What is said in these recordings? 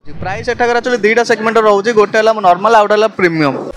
Price एठाकर actually दुईटा segment रोचे गोटे नॉर्मल आउ गोटे प्रीमियम।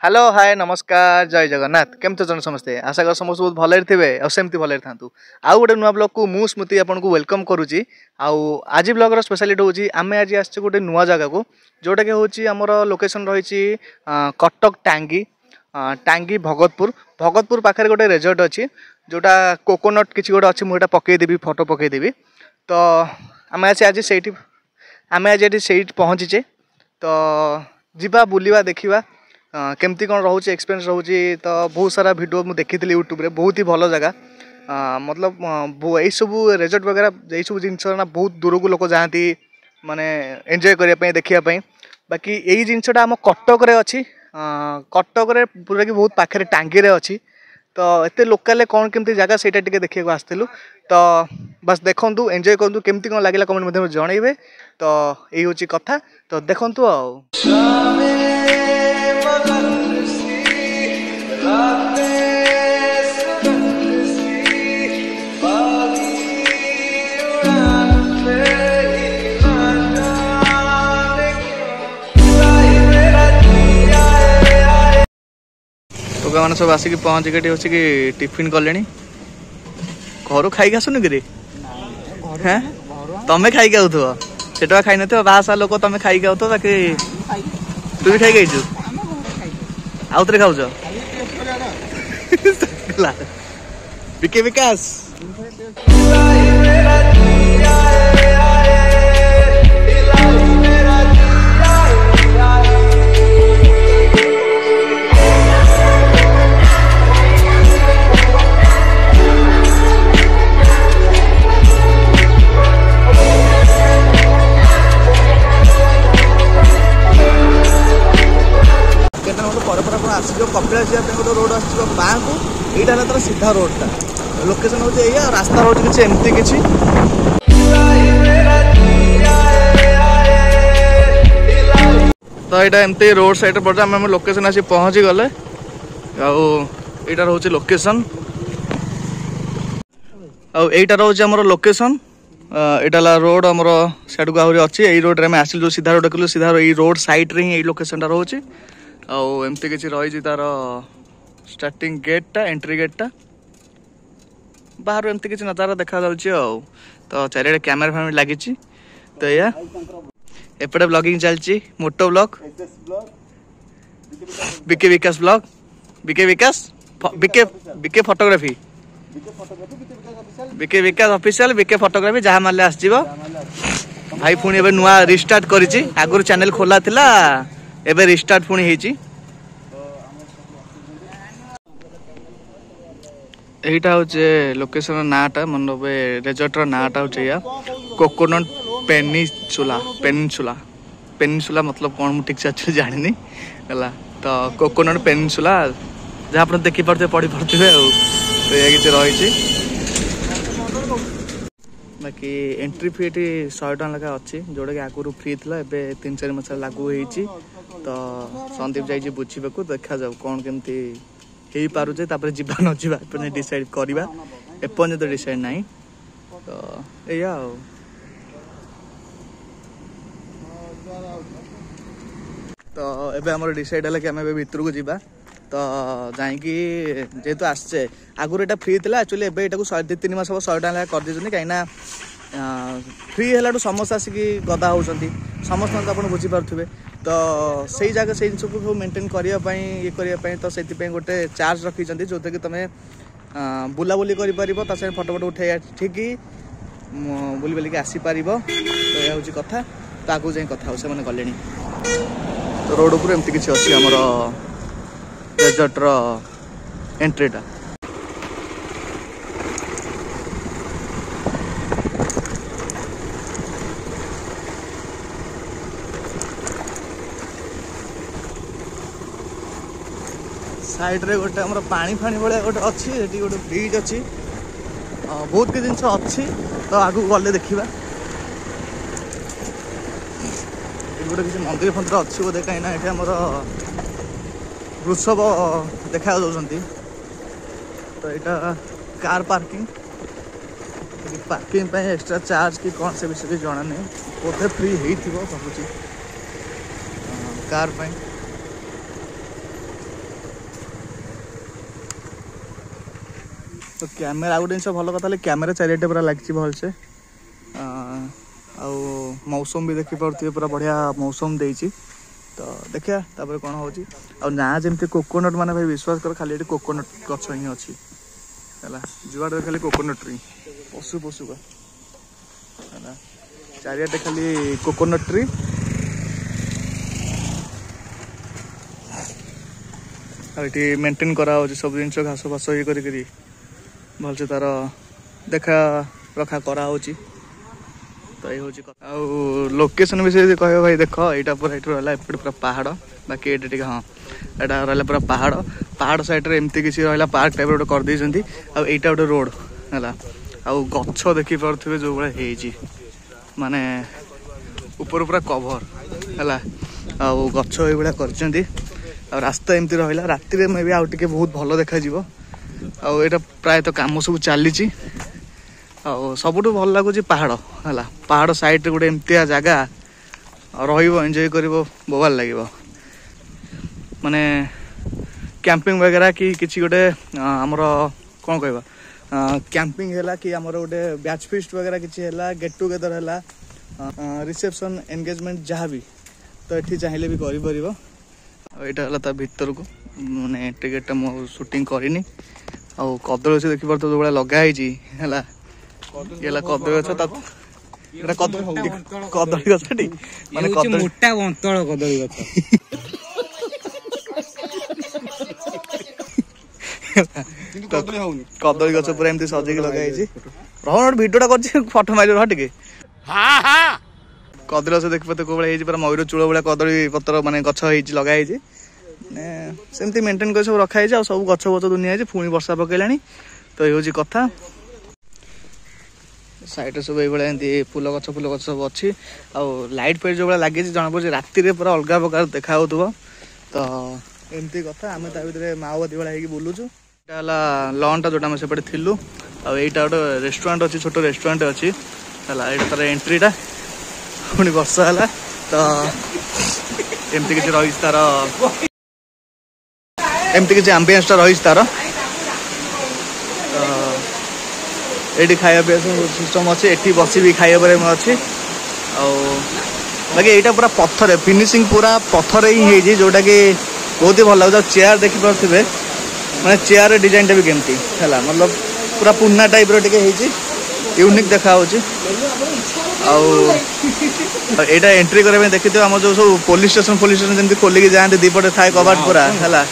हेलो हाय नमस्कार जय जगन्नाथ केमती जन समस्ते आशा कर समस्त बहुत भले थे और सेमती भले था आउ गोटे नुआ ब्लॉग को मु स्मृति आपन को वेलकम करुच्ची। आज ब्लॉगर स्पेशलिटी हूँ आम आज आस गोटे नुआ जगह को जोटा कि हूँ आमर लोकेशन रही कटक टांगी टांगी भगतपुर पाखे गोटे रिजॉर्ट अच्छी जोटा कोकोनट किसी गोटे अच्छी मुझे पकईदेवी फोटो पकईदेवी। तो आम आज से पहुँचीचे तो जीवा बुलवा देखा केमती कौन रोचे एक्सपीरियंस रोचे। तो बहुत सारा वीडियो मुझे देखी यूट्यूब रे बहुत ही भल जगह मतलब यही सब रिजॉर्ट वगैरह यही सब जिनस ना बहुत दूर को लोक जाती माने एंजॉय करने देखापी। बाकी यही जिनसटा आम कटक रे अच्छी कटक रे पूरा कि बहुत पाखे टांगी रे अच्छी। तो एत लोकाल कौन केमती जगह से देखा आसलु। तो बस देखूँ एंजॉय करूँ केमती कौन लगे कमेंट मध्य जनइबे। तो यही हूँ कथा तो देखूँ आओ मैंने सब आसिक पहुँच गए हूँ कि टिफिन कले घर खाई आसुन कि हाँ तुम्हें खाई आउ से खाई न बासा लोक तुम खाई आउ बाकी तू भी खाई आउ थे खाऊ विके विकास जो कपिलास जाए रोड आस बाँ को यहाँ तर सीधा रोडटा लोकेशन हूँ या रास्ता रोड किसी एमती किसी तो यहाँ एमती रोड साइड पड़ता आम लोकेशन आसी पहुँची गले आईटा रोचे लोकेशन आईटा रोचे आमर लोकेशन यहाँ रोड आमर साइड को आहरी अच्छी यही रोड में आसिल जो सीधा रोड कलु सीधा यही रोड साइड रे ही लोकेशन रोचे आमती किसी रही तार स्टार्टिंग गेटा एंट्री गेटा बाहर एमती किसी नजारा देखा तो चारिड़े कैमेरा फैमेरा लगी। तो या एपटे ब्लॉगिंग चलती मोटो ब्लॉग बीके विकास ब्लॉग बीके विकास बीके फोटोग्राफी बीके विकास ऑफिशियल बीके फोटोग्राफी जहाँ मारे आस भाई पुणी एबे नुआ रिस्टार्ट करिछि आगुर चैनल खोला थिला एबे रिस्टार्ट पुणी हेछि। एटा होचे लोकेशन नाटा मन रिजॉर्ट रो नाटा होचे या कोकोनट पेनिनसुला मतलब कौन ठीक से अच्छे जानी है तो कोकोनट पेनिनसुला जहाँ आप देखी पारे पढ़ी पारे तो ये किसी रही। बाकी एंट्री फी ये 100 टका लगा अच्छी जोटा कि आगुरी फ्री था एवं 3-4 मास लागू होती। तो संदीप जाइए बुझा देखा जाऊ कौन केमती हो पारे जावा न जावा डिसाइड करवा एपर्यंत तो डिसाइड ना। तो या तो एबे हमर डिसाइड है कि आम भीतर को जावा। तो जाकि जेहेतु आसचे आगुरी एटा फ्री था एक्चुअली एबे एटा को 2-3 मास हम 100 टका कर देछन कहीं फ्री है समस्त आसिक गदा होती समस्त आप बुझी पारे। तो सही जगह से जिन को मेंटेन करने ये करने तो से गोटे चार्ज रखी जो कि तुम बुलाबुली कर फोटो फोटो उठे ठीक बुली बुलिक आसीपर। तो यह हूँ कथा तो आगे जाए कथा से गले तो रोड पर एमती किसी अच्छी आमर रिजॉर्ट रो एंट्रीटा। साइड रे गोटे हमर पानी फानी भाया गोटे अच्छी गोटे ब्रिज अच्छी बहुत कि जिन अच्छी। तो आगू गले देखा गोटे किसी मंदिर फंदिर अच्छी बोधे कहीं ये आमर वृषभ देखा दौरान तो यहाँ car parking parking extra charge कि कौन से विषय जना नहीं बोधे फ्री हो भावुँ कार पाई तो कैमेरा गोटे जिन भल कथा कैमेरा चारिटे पूरा लगी भलसे मौसम भी देखिपे पूरा बढ़िया मौसम देती तो देखिया तापर कौन हो ना जमी कोकोनट माने भाई विश्वास कर खाली कोकोनट गछ ही अच्छी है जुआड़े खाली कोकोनट ट्री पशु पशु का है चारिटे खाली कोकोनट ट्री ये मेंटेन करा सब जिन घास फास ये करी भलसे तार देखा रखा करा तो ये हूँ लोकेशन विषय कह भाई देख यहाँ पूरा ये रहा एपटे पूरा पहाड़ बाकी ये हाँ यहाँ रहा पूरा पहाड़ पहाड़ साइड रे एमती किसी रहा पार्क टाइप गोटे करदे आईटा गोटे रोड है आउ गछ देखी पारे जो भाई हो माने ऊपर पूरा कभर है आउ गछ ये कर रास्ता एमती रहा राति में भी आउ टे बहुत भल देखा आईटा प्रायतः कम सब चली सबुठ भल लगुच पहाड़ है पहाड़ साइड गोटे एमतिया जगह रंजय कर बोबाल लगे माने कैंपिंग वगैरह कि किसी गोटे आमर कौन कह कैंपिंग है कि आमर गोटे बैच फिस्ट वगैरह किसी है गेट टुगेदर है रिसेप्शन एंगेजमेंट जहाँ भी तो ये चाहिए भी कर यहाँ भितर को मैंने टिकेट मु शूटिंग करनी आउ कदली गछ देखिए तो जो भाई लगाई है ये कदली गछ कदली गछ माने मोटा बंतल कदली गछ कदली गछ पूरा एमती सजेक लगाई रोड भिडियोटा कर फटो मार टे कदली गछ देखिए तो भाई पूरा मयूर चूल भाया कदली पत्र माने गछ लगाई सेमती मेंटेन कर सब रखाई सब गछ गछ दुनिया पुणी वर्षा पकड़ा तो ये कथा साइड सब ये फूल गछ सब अच्छी लाइट फाइट जो लगे जना पड़े राति पूरा अलग प्रकार देखा तो एमती कथा आम भर माओवादी भाई बुलूचु लॉनटा जोटा सेपटे थिलु आईटा गोटे रेस्टोरेंट अच्छी छोट रेस्टोरेंट अच्छी है तार एंट्रीटा पुणी वर्षा है तो एमती किसी रही तार एमती किसी आम्बियंसटा रही तार ये खाया पीवा सिस्टम अच्छे ये बस भी खाइबा अच्छी बाकी यहाँ पूरा पत्थर फिनिशिंग पूरा पत्थर ही है जोटा कि बहुत ही भल लगे चेयर देखी पारे मैंने चेयर डिजाइन भी केमती है मतलब पूरा पुना टाइप यूनिक देखा यहाँ एंट्री करने देखी आम जो सब पुलिस स्टेशन जमी खोलिकी जाते दीपटे थाए कबाट पूरा है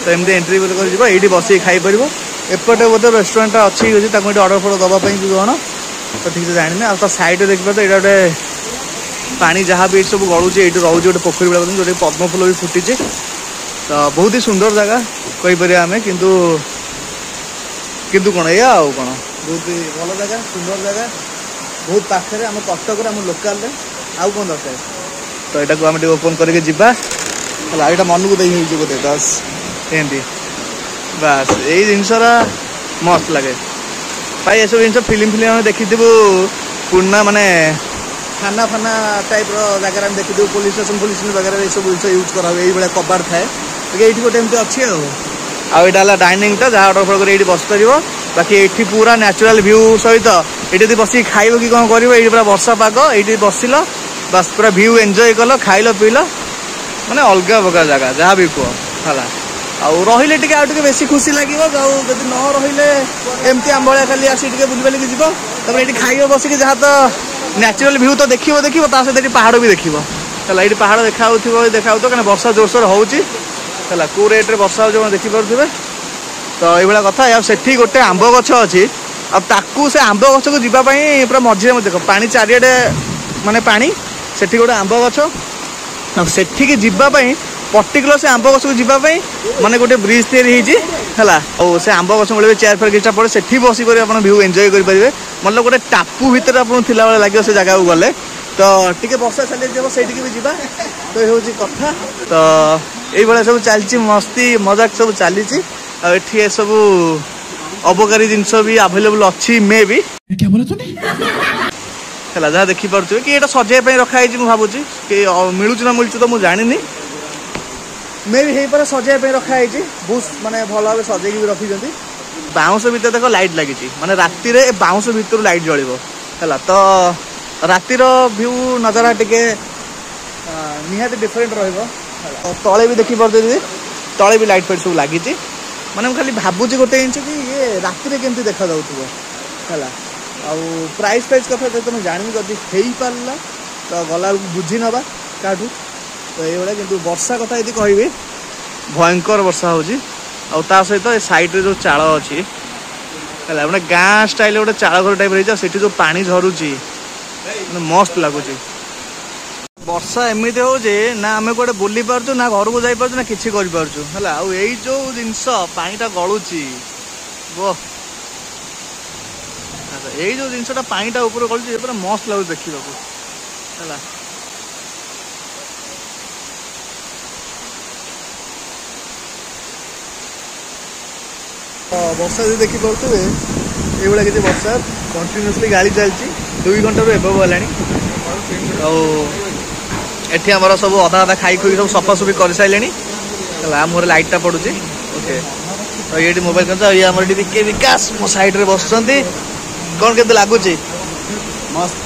तो एमती एंट्री कर ये बस खाईपर एपटे बोधे रेस्टोरेंट अच्छी ऑर्डर फर्डर दवापाई कौन तो ठीक से जानी आ सैड देखिए तो यहाँ गोटे पानी जहाँ भी सब गलुचे ये रोचे गोटे पोखरी भाई जो पद्म फूल भी फुटी तो बहुत ही सुंदर जगह कहीपर आम किंतु कौन या कौन बहुत ही भल जगह सुंदर जगह बहुत पाखे आम कटक आम लोकाल आउ कौन दरकार तो यहाँ को आम ओपन करके जीवा यहाँ मन को देखिए बोधे बस एमती बास यही जिनसरा मस्त लगे भाई ये सब जिन फिल्म देखी पुराना माने थाना फाना टाइप जगह देखी पुलिस स्टेशन वगैरह ये सब जिन यूज करा ये कबाड़ थाए ये गोटे एमती अच्छी आईटा डाइनिंगटा जहाँ ऑर्डर फर्डर कर बस पार बाकी ये पूरा नेचुरल व्यू सहित ये बस खाइब कि कौन कर पूरा वर्षा पाग ये बसिल बस पूरा व्यू एंजॉय कल खाइल पील माने अलग प्रकार जगह जहाँ भी कह है रही टे बेसी खुशी लगे जब न रही एमती आम भाया खाली आसी बुल बालिक जीव ये खाइब बसिक जहाँ तो नेचुरल व्यू तो देखो सहित पहाड़ भी देखो है ये पहाड़ देखा कहीं वर्षा जोरसोर होगी कौ रेट्रे वर्षा हो देखिपे तो ये कथा या से गोटे आंब गछ अच्छी आकू से आंब गछ को जीवाई पूरा मझे देख पा चारिड़े माने पानी से गोटे आंब गछ से जीवाई पर्टिकुलर से आंब गछ को जीवाई माने गोटे ब्रिज तैयारी है से आंब गछ मिले चेयर फेयर किटा पड़े से बसिक आप व्यू एंजॉय करेंगे मतलब गोटे टापू भितर आप लगे से जगह को गले तो टिके वर्षा चली जाब से भी जावा तो ये हूँ कथा तो ये सब चलती मस्ती मजाक सब चली ये सब अबकारी जिनस भी अवेलेबल अच्छी मे भी क्या बोला तूने है जहाँ देखिपे कि ये सजाई रखाई भावुँ कि मिलूँ ना मिलूँ तो मुझे जानी मे भी पर सजाई रखाई बहुत माने भल भाव सजैक भी रखी बाउंस भर देख लाइट लगी माने राति रे बाउंस भर लाइट जलिब है तो रातिर व्यू नजारा टिके निहाती डिफरेंट रही तले भी देखिपे तले भी लाइट फाइट सब लगी माने खाली भावुँ गोटे जिन कि ये राति केमती देखा है प्राइस प्राइस कथा तो मुझे जानी जदि हो पारा तो गला बुझी नवा क्या तो ये कि वर्षा कथा यदि कह भयंकर वर्षा हो सहित साइड रे जो चाल अच्छी है गोटे गाँ स्टाइल गोटे चाल घर टाइप रही जो पानी झरुची मस्त लगुच वर्षा एमती हो ना आम कौटे बुली पार्चु ना घर को जापर ना किसी कर जो जिनस पाटा गलुची वो यही जो जिनसा पाटा ऊपर गलुची पूरा मस्त लगुच देखा है वर्षा जो देखिपे ये किसी वर्षा कंटिन्यूसली गाड़ी चलती 2 घंटा रू एबव है एठी आमर सब अधा अधा खाई खुई सब सफासफी कर सारे आम घर लाइटा पड़ू ओके तो ये मोबाइल कर ये आम विके विकास मो साइड रे बस कौन के लगुच मस्त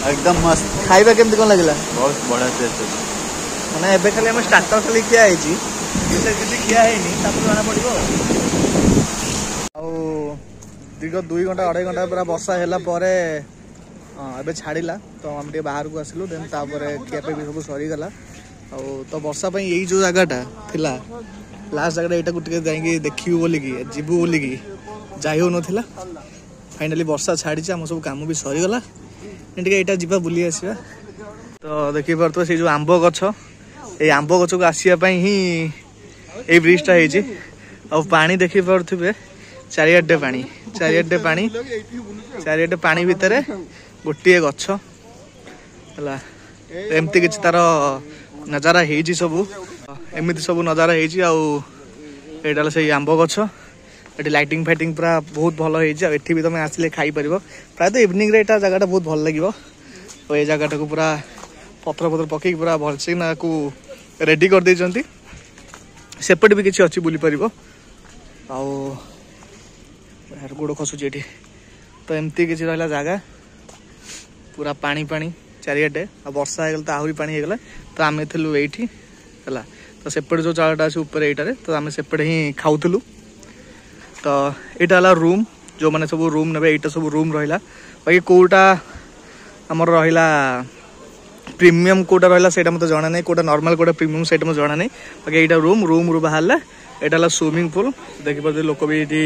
एकदम मस्त खाଇବା केमती कौन लगे बहुत बढ़िया टेस्ट मैंने एबे खाली आम स्टार्टर खाली खिया है खिया है जाना पड़ो दीर्घ 2 घंटा 2.5 घंटा पूरा वर्षा है छाड़ा तो आम बाहर को आसलु देन खियापी भी सब सरीगला तो वर्षा यही जो जगटा थिला लास्ट जगह यहाँ को जाकि देखू बोलिकी जीवु बोलिकी जाई हो ना फाइनाली वर्षा छाड़ी आम सब कम भी सरीगला यहाँ जा बुली आसवा तो देखिए से जो आंब गछ ये आंब गछ को आसवाई ही ये ब्रिजटा हो पानी देखिपे चारिआडे पानी भितर गोटे गछ है एमती किसी तार नजारा हो सब एमती सब नजारा होटा से आंब गछ ये लाइटिंग फाइटिंग पूरा बहुत भल होती भी तुम आसिले खाई पार प्रायतः इवनिंग रे जगह बहुत भल लगे तो ये जगह को पूरा पथर पथर पकई पूरा भलसे ना को रेडी कर देइचंती सेपट भी किसी अच्छी बुली पार गोड़ खसुच ये तो एमती किसी रहा जगह पूरा पानी पानी चारिआडे वर्षा हो तो आहरी पानी होगला तो आम थी ये तो सेपटे जो चालटा अच्छे ऊपर यटारे तो आम सेपटे ही खाऊलु तो यहाँ रूम जो मैंने सब रूम ने यहाँ सब रूम रहा बाकी कौटा आमर रहा प्रीमियम कौटा रहा से मतलब जाना नहीं कौटा नॉर्मल कौटा प्रीमियम से मतलब जाना नहीं बाकी यहाँ रूम रू बाहर यहाँ स्विमिंग पूल देखिए लोक भी ये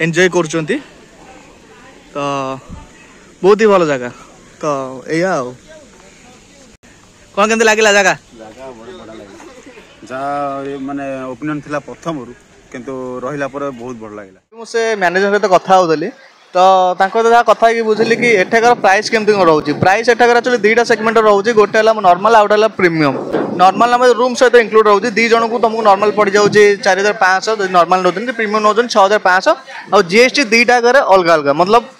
एंजॉय कर तो बहुत ही भल जगह तो या कौन केमती लगे जगह जहाँ माने ओपिनियन थिला प्रथम रु किंतु रहिला पर बहुत भल लागला मुझे मैनेजर सहित कथा होली तो जहाँ कथा कि बुझिली कि एठाकर प्राइस केमती रोचे प्राइस एठाकर एक्चुअली 2टा सेगमेंट रोचे गोटे नॉर्मल आउ गोटे प्रीमियम नॉर्मल आम रूम सहित इंक्लूड रोचे 2 जन को तुमको नॉर्मल पड़ जाऊँगी 4500 नॉर्मल नौ प्रीमियम नौ 6500 और जीएसटी 2टा अलग अलग मतलब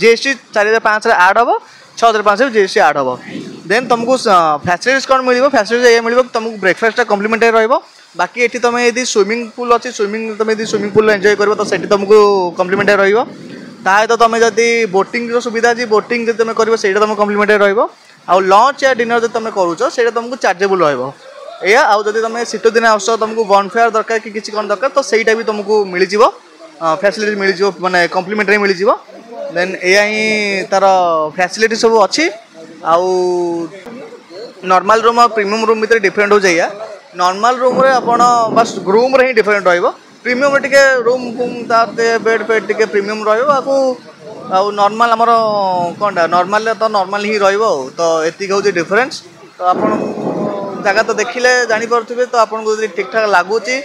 जीएसटी 4500 आड हम 6500 जीएसटी आड हम देन तुमको फैसिलिटीज कौन मिल फैसिलिटीज ये मिल तुमको ब्रेकफास्ट कम्प्लीमेंटरी रहा बाकी ये तुम यदि स्विमिंग पूल अच्छी स्विमिंग पूल एंजॉय कर तो सेठी तुमको कम्प्लीमेंटरी रहा तो तुम जब बोटिंग सुविधा अच्छी बोटिंग जब तुम कर तुम कम्प्लीमेंटरी रहा लंच या डिनर जो तुम करुच से तुमको चार्जेबल रहा आदि तुम शीत दिन आस तुमको बनफेयर दरकार कि किसी कौन दरकार तो सहीटा भी तुमको मिल फैसिलिटी मिल माने कम्प्लीमेंटरी मिल देन या तार फैसिलिटी सब अच्छी आउ नॉर्मल रूम और प्रीमियम रूम भीतर डिफरेंट हो जाइए नॉर्मल रूम रे आपण बस रूम रे ही डिफरेंट रहिबो प्रीमियम रे टिके रूम फूम ताते बेड फेड टिके प्रीमियम रहिबो आकु नॉर्मल हमर कोनडा नॉर्मल तो नॉर्मल ही रहिबो तो एतिक हो डिफरेंस तो आपण जगह तो देखिले जानि परथिबे तो आपण को ठीक ठाक लागुची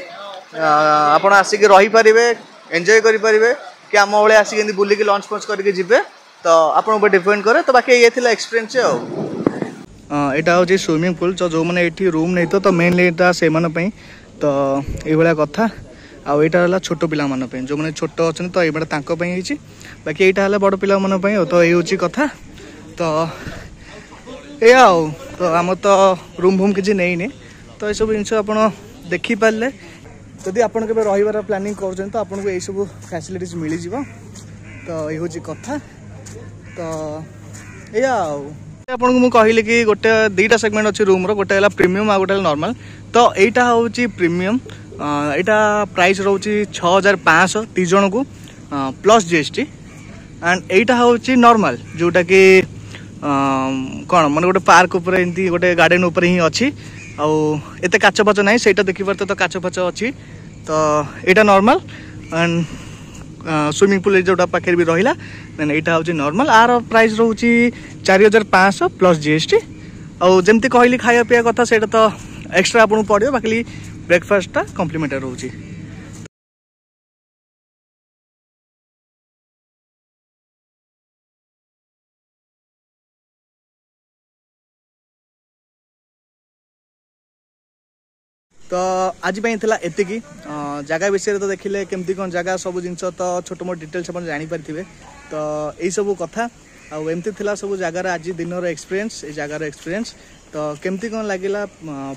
आपण आसिक रही पारिबे एंजॉय करि पारिबे कि आम भाई आसिक बुलिकी लंच फंच करके जिबे तो आपण ऊपर डिपेंड करे तो बाकी ये थिला एक्सपीरियंस यहाँ हूँ स्विमिंग पूल तो जो मैंने ये रूम नहीं तो मेनली यहाँ से तो ये कथा आईटा छोट पे जो मैंने छोट अच्छे तो ये बाकी यहाँ बड़ पे तो ये हूँ कथा तो या तो आम तो रूम फूम किसी नहीं तो ये सब जिन आप देखिपारे जदि आपन के रही प्लानिंग कर तो आपको यही सब फैसिलिटीज मिल जाव तो ये हूँ कथा तो या आपको मुझे कहली कि गोटे दुईटा सेगमेंट अच्छी रूम गोटे है प्रीमियम आ गोटे नॉर्मल तो यहाँ हूँ प्रीमियम यहाँ प्राइस रोचे 6500 3 जन को प्लस जीएसटी एंड यहाँ हूँ नॉर्मल जोटा कि कौन मैंने गोटे पार्क उपर एमती गोटे गार्डन उपर ही अच्छी आते काच फाच ना से देखिपारे तो काच फाच अच्छी तो यहाँ नॉर्मल एंड स्विमिंग पूल जोटा पाखे भी रहा देन यहाँ हूँ नॉर्मल आर प्राइस रोचे 4500 प्लस जीएसटी आमती कहली खाया पीया कथा से तो एक्सट्रा आपको पड़ो बाकी ब्रेकफास्टा कम्प्लीमेंटरी रोचे। तो आज एतिकी जगह विषय तो देखिले केमती कौन जगह सब जिन तो छोट मोट डिटेल्स आप जानीपारे तो यही सब कथा आमती सब जगार आज दिन एक्सपीरियंस ये जगार एक्सपीरियंस तो केमती कौन लगिला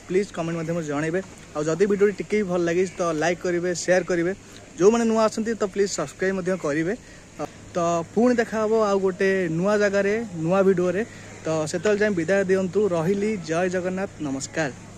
प्लीज कमेंट मध्यम जनइबे आदि वीडियो टिके भल लगी तो लाइक करेंगे शेयर करेंगे जो मैंने नुआ आसती तो प्लीज सब्सक्राइब करेंगे तो पुणी देखा आउ गोटे नुआ जगार नुआ वीडियो तो से जाए विदाय दिंतु रही जय जगन्नाथ नमस्कार।